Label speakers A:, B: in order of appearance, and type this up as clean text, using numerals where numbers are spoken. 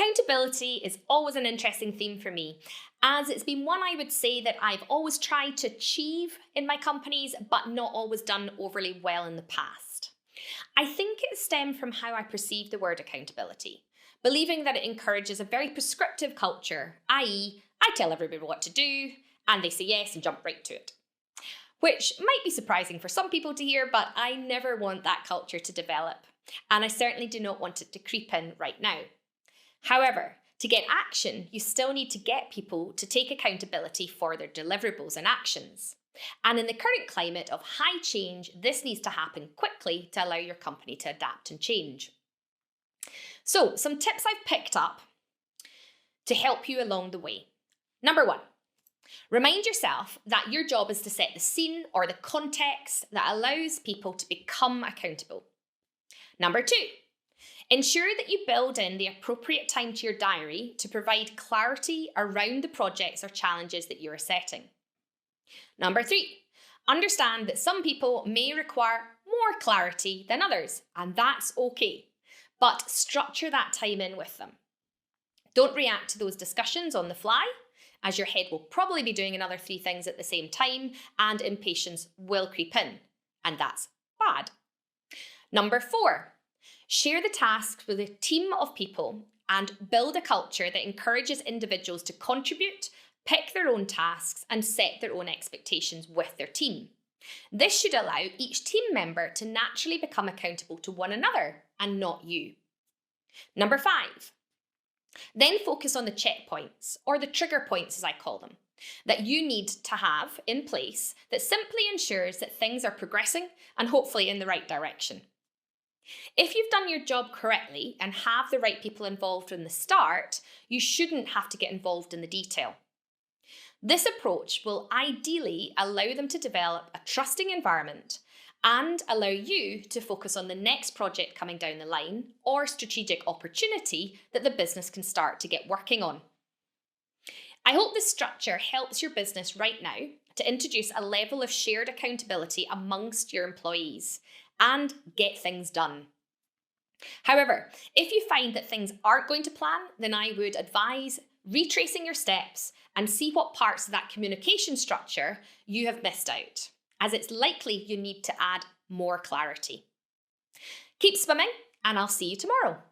A: Accountability is always an interesting theme for me, as it's been one I would say that I've always tried to achieve in my companies, but not always done overly well in the past. I think it stemmed from how I perceive the word accountability, believing that it encourages a very prescriptive culture, i.e., I tell everybody what to do, and they say yes and jump right to it. Which might be surprising for some people to hear, but I never want that culture to develop, and I certainly do not want it to creep in right now. However, to get action, you still need to get people to take accountability for their deliverables and actions. And in the current climate of high change, this needs to happen quickly to allow your company to adapt and change. So, some tips I've picked up to help you along the way. Number 1, remind yourself that your job is to set the scene or the context that allows people to become accountable. Number 2, ensure that you build in the appropriate time to your diary to provide clarity around the projects or challenges that you are setting. Number 3, understand that some people may require more clarity than others, and that's okay, but structure that time in with them. Don't react to those discussions on the fly, as your head will probably be doing another 3 things at the same time, and impatience will creep in, and that's bad. Number 4, share the tasks with a team of people and build a culture that encourages individuals to contribute, pick their own tasks, and set their own expectations with their team. This should allow each team member to naturally become accountable to one another and not you. Number 5, then focus on the checkpoints, or the trigger points as I call them, that you need to have in place that simply ensures that things are progressing and hopefully in the right direction. If you've done your job correctly and have the right people involved from the start, you shouldn't have to get involved in the detail. This approach will ideally allow them to develop a trusting environment and allow you to focus on the next project coming down the line or strategic opportunity that the business can start to get working on. I hope this structure helps your business right now to introduce a level of shared accountability amongst your employees and get things done. However, if you find that things aren't going to plan, then I would advise retracing your steps and see what parts of that communication structure you have missed out, as it's likely you need to add more clarity. Keep swimming, and I'll see you tomorrow.